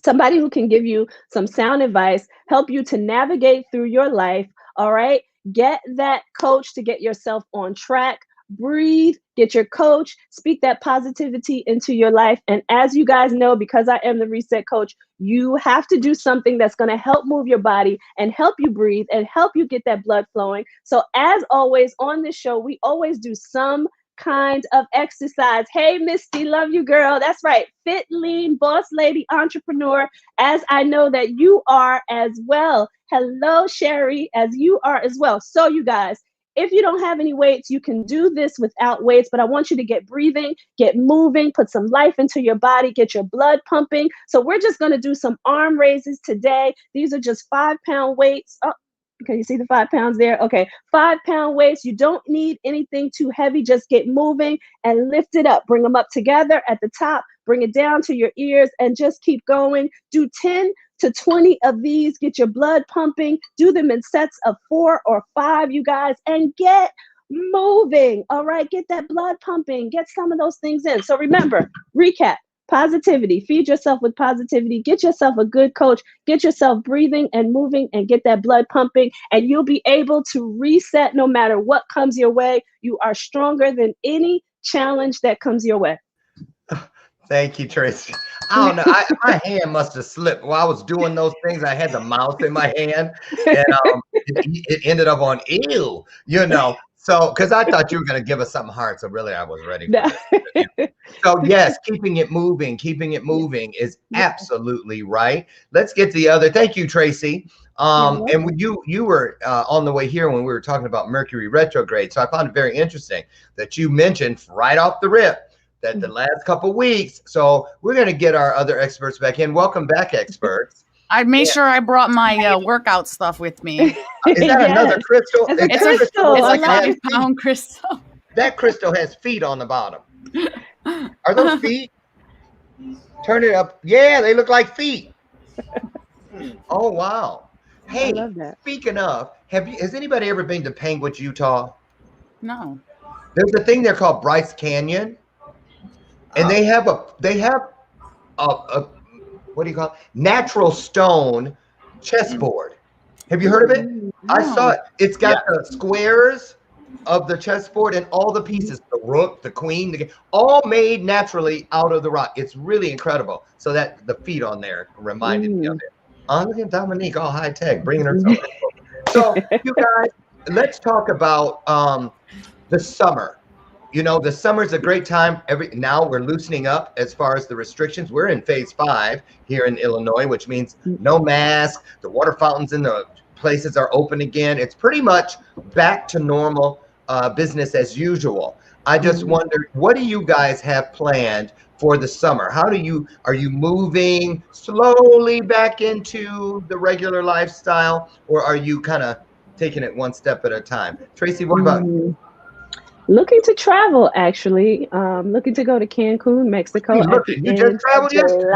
Somebody who can give you some sound advice, help you to navigate through your life. All right. Get that coach to get yourself on track. Breathe, get your coach, speak that positivity into your life. And as you guys know, because I am the reset coach, you have to do something that's going to help move your body and help you breathe and help you get that blood flowing. So as always on this show, we always do some kind of exercise. Hey, Misty, love you, girl. That's right. Fit, lean, boss lady, entrepreneur, as I know that you are as well. Hello, Sherry, as you are as well. So you guys, if you don't have any weights, you can do this without weights, but I want you to get breathing, get moving, put some life into your body, get your blood pumping. So we're just going to do some arm raises today. These are just 5-pound weights. Oh, can you see the 5 pounds there? Okay, 5-pound weights. You don't need anything too heavy. Just get moving and lift it up. Bring them up together at the top. Bring it down to your ears and just keep going. Do 10 to 20 of these. Get your blood pumping. Do them in sets of 4 or 5, you guys, and get moving. All right, get that blood pumping. Get some of those things in. So remember, recap. Positivity. Feed yourself with positivity. Get yourself a good coach. Get yourself breathing and moving and get that blood pumping. And you'll be able to reset no matter what comes your way. You are stronger than any challenge that comes your way. Thank you, Tracie. I don't know. My hand must have slipped while I was doing those things. I had the mouse in my hand, and it ended up on ew, you know. So, because I thought you were going to give us something hard, so really I was ready for this. So, yes, keeping it moving is absolutely right. Let's get the other. Thank you, Tracie. And when you were on the way here when we were talking about Mercury retrograde, so I found it very interesting that you mentioned right off the rip that the last couple weeks. So we're going to get our other experts back in. Welcome back, experts. I made sure I brought my workout stuff with me. Is that another crystal? It's a crystal. It's like a 5-pound crystal. That crystal has feet on the bottom. Are those feet? Turn it up. Yeah, they look like feet. Oh, wow. Hey, speaking of, has anybody ever been to Penguin, Utah? No. There's a thing there called Bryce Canyon. And they have a what do you call it? Natural stone chessboard. Have you heard of it? No. I saw it. It's got the squares of the chessboard and all the pieces, the rook, the queen, all made naturally out of the rock. It's really incredible. So that the feet on there reminded me of it. Oh, look at Dominique, all high tech, bringing herself. So you guys, let's talk about the summer. You know, the summer's a great time. Now we're loosening up as far as the restrictions. We're in phase 5 here in Illinois, which means no mask. The water fountains in the places are open again. It's pretty much back to normal business as usual. I just wondered, what do you guys have planned for the summer? Are you moving slowly back into the regular lifestyle, or are you kind of taking it one step at a time? Tracie, what about you? Looking to travel, actually. Looking to go to Cancun, Mexico. You just traveled yesterday.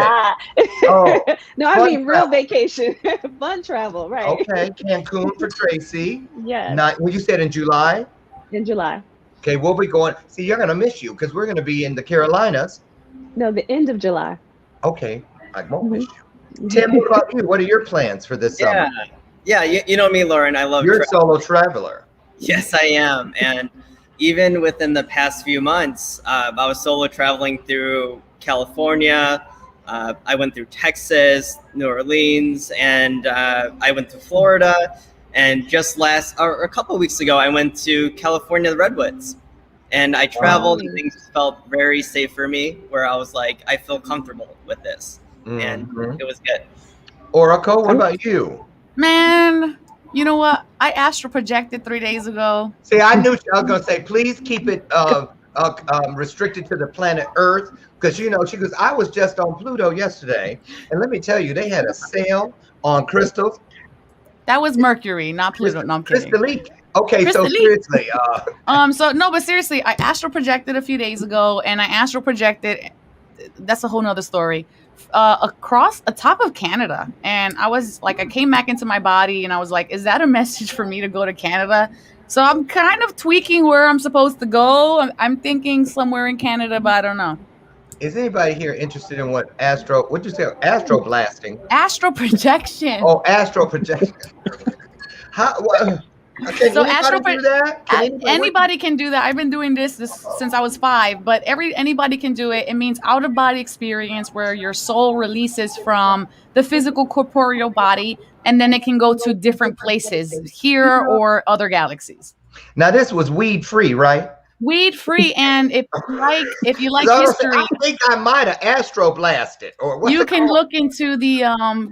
Oh, no, I mean real vacation. Fun travel, right? Okay, Cancun for Tracie. Yes. Well, you said in July? In July. Okay, we'll be going. See, you're going to miss you because we're going to be in the Carolinas. No, the end of July. Okay, I won't miss you. Tim, what about you? What are your plans for this summer? Yeah, you know me, Lauren. I love You're a solo traveler. Yes, I am. And even within the past few months, I was solo traveling through California. I went through Texas, New Orleans, and I went to Florida. And just a couple of weeks ago, I went to California, the Redwoods. And I traveled and things felt very safe for me, where I was like, I feel comfortable with this. And it was good. Oracle, what about you? Man, you know what? I astral projected 3 days ago. See, I knew I was going to say, please keep it restricted to the planet Earth, because she goes, I was just on Pluto yesterday, and let me tell you, they had a sale on crystals. That was Mercury, not Pluto. No, I'm kidding. Crystalique. Okay, so Crystalique. seriously, So no, but seriously, I astral projected a few days ago, and I astral projected. That's a whole nother story. Across the top of Canada, and I was like, I came back into my body, and I was like, is that a message for me to go to Canada? So I'm kind of tweaking where I'm supposed to go. I'm thinking somewhere in Canada, but I don't know. Is anybody here interested in what'd you say? Astro blasting. Astral projection. Oh, astral projection. Okay, So anybody do that? Anybody can do that. I've been doing this since I was 5, but anybody can do it. It means out of body experience where your soul releases from the physical corporeal body, and then it can go to different places here or other galaxies. Now this was weed free, right? Weed free, and if you like history, I think I might have astro blasted. Or you can look into the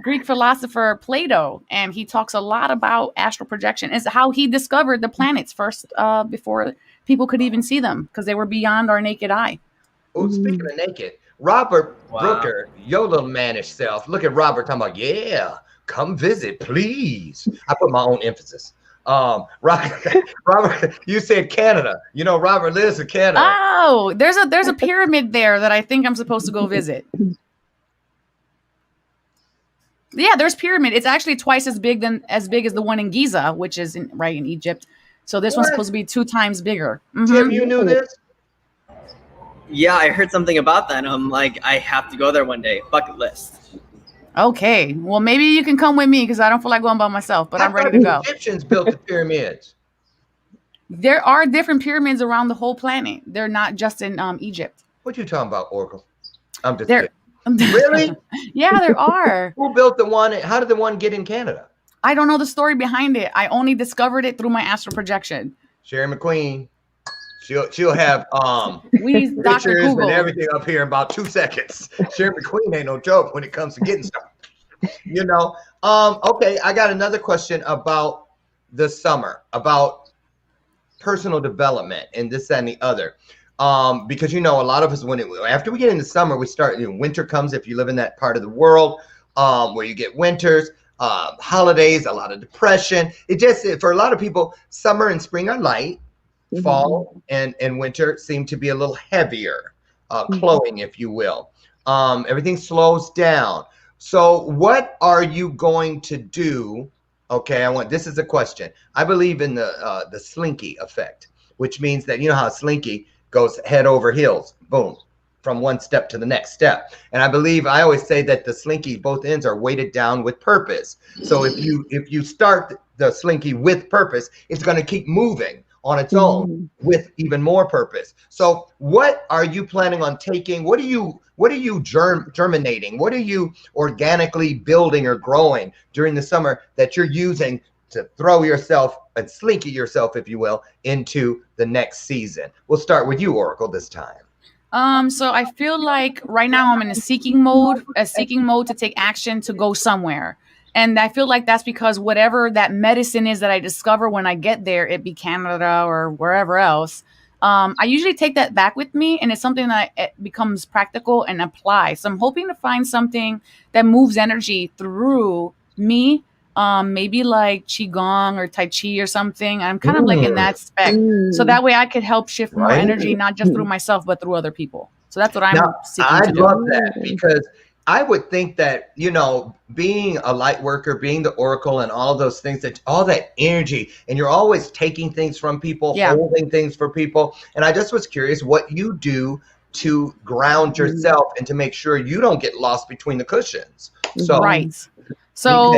Greek philosopher Plato, and he talks a lot about astral projection. It's how he discovered the planets first, before people could even see them, because they were beyond our naked eye. Oh, speaking of naked, Robert Brooker, your little mannish self. Look at Robert talking about, yeah, come visit, please. I put my own emphasis. Robert, you said Canada. Robert lives in Canada. Oh, there's a pyramid there that I think I'm supposed to go visit. Yeah, there's pyramid. It's actually twice as big as the one in Giza, which is in Egypt. So this one's supposed to be 2 times bigger. Mm-hmm. Tim, you knew this? Yeah, I heard something about that. I'm like, I have to go there one day. Bucket list. Okay, well, maybe you can come with me because I don't feel like going by myself, but I'm ready to go. Egyptians built the pyramids. There are different pyramids around the whole planet. They're not just in Egypt. What you talking about, Oracle? I'm just kidding. Really? Yeah, there are. Who built the one? How did the one get in Canada? I don't know the story behind it. I only discovered it through my astral projection. Sherry McQueen. She'll have pictures and everything up here in about 2 seconds. Sherry McQueen ain't no joke when it comes to getting stuff. Okay, I got another question about the summer, about personal development and this, that, and the other. Because a lot of us, after we get into summer, we start. Winter comes if you live in that part of the world where you get winters, holidays, a lot of depression. For a lot of people, summer and spring are light. Fall and winter seem to be a little heavier, clothing, if you will. Everything slows down. So what are you going to do? Okay, this is a question. I believe in the slinky effect, which means that how slinky goes head over heels, boom, from one step to the next step. And I always say that the slinky, both ends are weighted down with purpose. So if you start the slinky with purpose, it's going to keep moving on its own with even more purpose. So what are you planning on taking? What are you germinating? What are you organically building or growing during the summer that you're using to throw yourself and slinky yourself, if you will, into the next season? We'll start with you, Oracle, this time. So I feel like right now I'm in a seeking mode to take action to go somewhere. And I feel like that's because whatever that medicine is that I discover when I get there, it be Canada or wherever else, I usually take that back with me, and it's something that it becomes practical and apply. So I'm hoping to find something that moves energy through me, maybe like Qigong or Tai Chi or something. I'm kind of like in that spec. So that way I could help shift more energy, not just through myself, but through other people. So that's what I'm seeking to do. I love that, because I would think that, being a light worker, being the oracle and all of those things, that all that energy, and you're always taking things from people, holding things for people. And I just was curious what you do to ground yourself and to make sure you don't get lost between the cushions. So, right. So,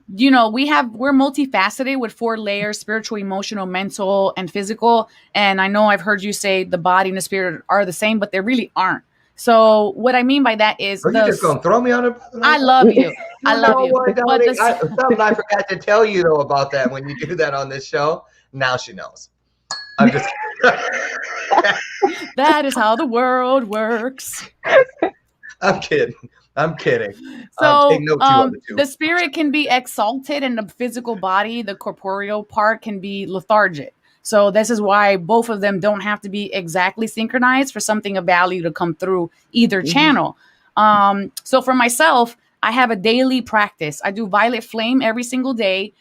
we're multifaceted with 4 layers: spiritual, emotional, mental, and physical. And I know I've heard you say the body and the spirit are the same, but they really aren't. So what I mean by that is, are you just gonna throw me on it? I love you. I love you. But something I forgot to tell you though about that when you do that on this show. Now she knows. I'm just. That is how the world works. I'm kidding. So the spirit can be exalted, and the physical body, the corporeal part, can be lethargic. So this is why both of them don't have to be exactly synchronized for something of value to come through either channel. So for myself, I have a daily practice. I do Violet Flame every single day,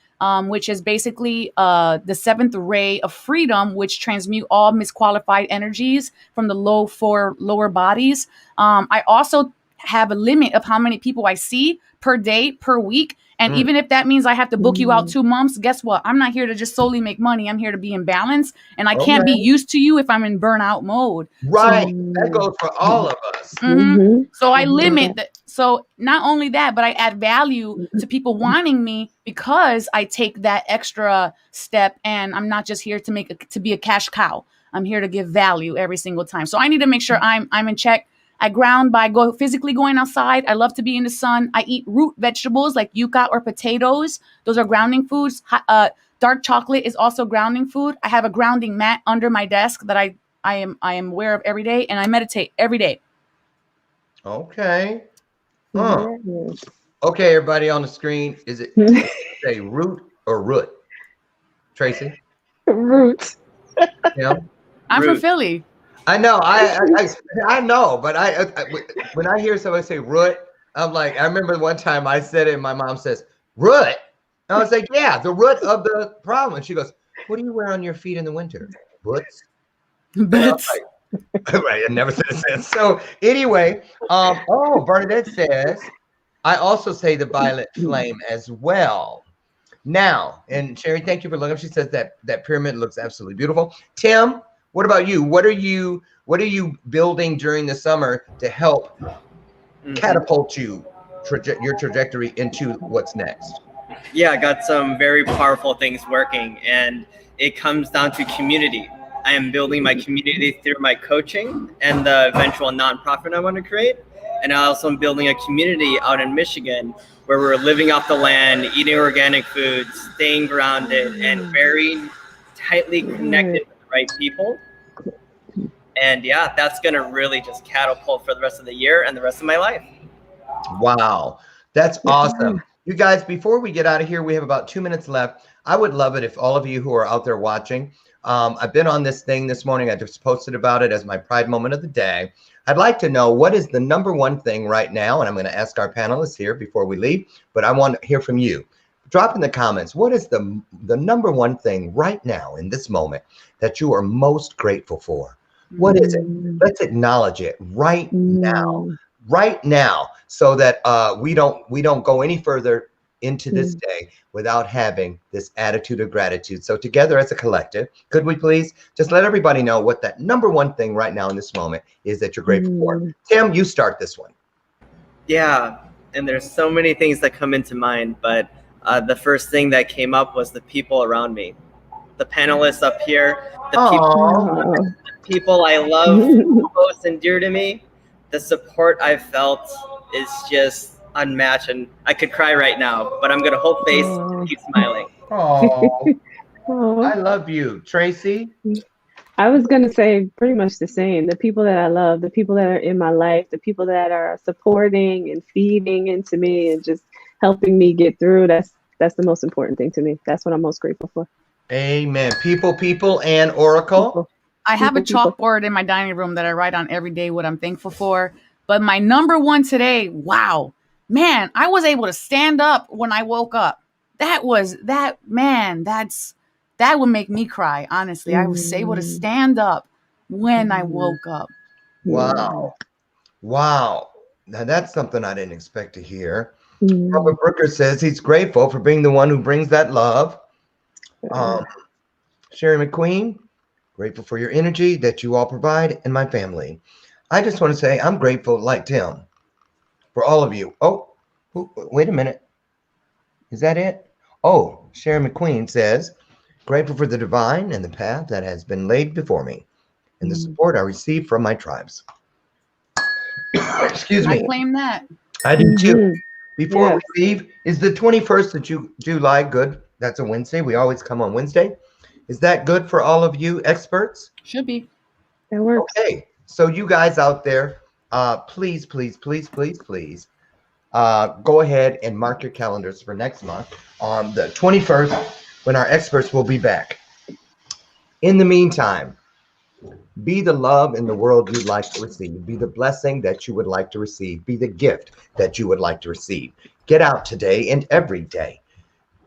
which is basically the seventh ray of freedom, which transmute all misqualified energies from the lower bodies. I also have a limit of how many people I see per day, per week. And even if that means I have to book you out 2 months, guess what? I'm not here to just solely make money. I'm here to be in balance. And I can't be used to you if I'm in burnout mode. Right. That goes for all of us. So I limit that. So not only that, but I add value to people wanting me because I take that extra step, and I'm not just here to be a cash cow. I'm here to give value every single time. So I need to make sure I'm in check. I ground by physically going outside. I love to be in the sun. I eat root vegetables like yucca or potatoes. Those are grounding foods. Dark chocolate is also grounding food. I have a grounding mat under my desk that I am aware of every day, and I meditate every day. Okay. Okay, everybody on the screen, is it say root or root? Tracie? Root. Yeah. I'm from Philly. I know. I know, but when I hear somebody say root, I'm like, I remember one time I said it, and my mom says, root? And I was like, yeah, the root of the problem. And she goes, what do you wear on your feet in the winter? Roots? Boots. Right, I never said it. So anyway, Bernadette says, I also say the violet flame as well. Now, and Sherry, thank you for looking up. She says that pyramid looks absolutely beautiful. Tim, what about you? What are you building during the summer to help catapult your trajectory into what's next? Yeah, I got some very powerful things working, and it comes down to community. I am building my community through my coaching and the eventual nonprofit I want to create. And I also am building a community out in Michigan where we're living off the land, eating organic foods, staying grounded, and very tightly connected with the right people. And yeah, that's going to really just catapult for the rest of the year and the rest of my life. Wow, that's awesome. You guys, before we get out of here, we have about 2 minutes left. I would love it if all of you who are out there watching, I've been on this thing this morning. I just posted about it as my pride moment of the day. I'd like to know what is the number one thing right now, and I'm going to ask our panelists here before we leave, but I want to hear from you. Drop in the comments, what is the number one thing right now in this moment that you are most grateful for? What is it? Let's acknowledge it right now, so that we don't go any further into this day without having this attitude of gratitude. So together as a collective, could we please just let everybody know what that number one thing right now in this moment is that you're grateful for? Tim, you start this one. Yeah, and there's so many things that come into mind, but the first thing that came up was the people around me, the panelists up here, the people I love, close and dear to me. The support I've felt is just unmatched, and I could cry right now, but I'm gonna hold face and keep smiling. I love you. Tracie? I was going to say pretty much the same. The people that I love, the people that are in my life, the people that are supporting and feeding into me and just helping me get through. That's the most important thing to me. That's what I'm most grateful for. Amen. People, and Oracle. I have a chalkboard in my dining room that I write on every day what I'm thankful for. But my number one today, wow, man, I was able to stand up when I woke up. That would make me cry, honestly. I was able to stand up when I woke up. Wow. Now that's something I didn't expect to hear. Robert Brooker says he's grateful for being the one who brings that love. Sherry McQueen, grateful for your energy that you all provide and my family. I just want to say I'm grateful, like Tim, for all of you. Oh, wait a minute. Is that it? Oh, Sherry McQueen says, grateful for the divine and the path that has been laid before me and the support I receive from my tribes. Excuse me. I claim that. I do too. Before we leave, is the 21st of July good? That's a Wednesday. We always come on Wednesday. Is that good for all of you experts? Should be. It works. Okay. So you guys out there, please, go ahead and mark your calendars for next month on the 21st when our experts will be back. In the meantime, be the love in the world you'd like to receive. Be the blessing that you would like to receive. Be the gift that you would like to receive. Get out today and every day.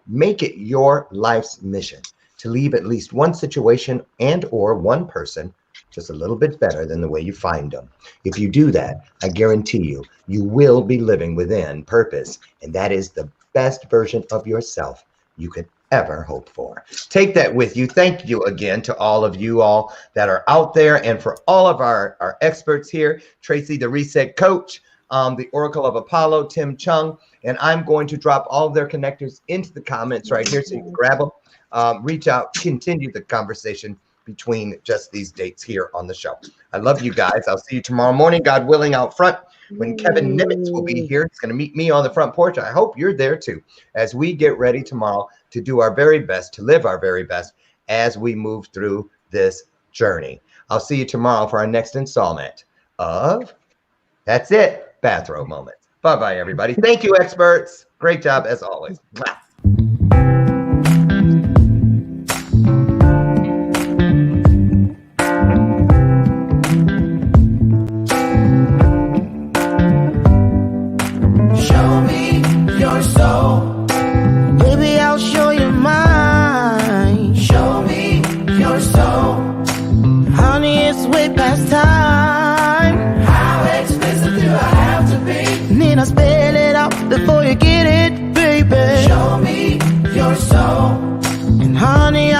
Make it your life's mission to leave at least one situation and or one person just a little bit better than the way you find them. If you do that, I guarantee you, you will be living within purpose. And that is the best version of yourself you could ever hope for. Take that with you. Thank you again to all of you all that are out there, and for all of our experts here, Tracie, the Reset Coach, the Oracle of Apollo, Tim Chung, and I'm going to drop all of their connectors into the comments right here so you can grab them, reach out, continue the conversation between just these dates here on the show. I love you guys. I'll see you tomorrow morning, God willing, out front when Kevin Nimitz will be here. He's going to meet me on the front porch. I hope you're there too, as we get ready tomorrow to do our very best, to live our very best as we move through this journey. I'll see you tomorrow for our next installment of That's It, Bathrobe Moments. Bye-bye, everybody. Thank you, experts. Great job as always. Mwah. Before you get it, baby, show me your soul. And honey,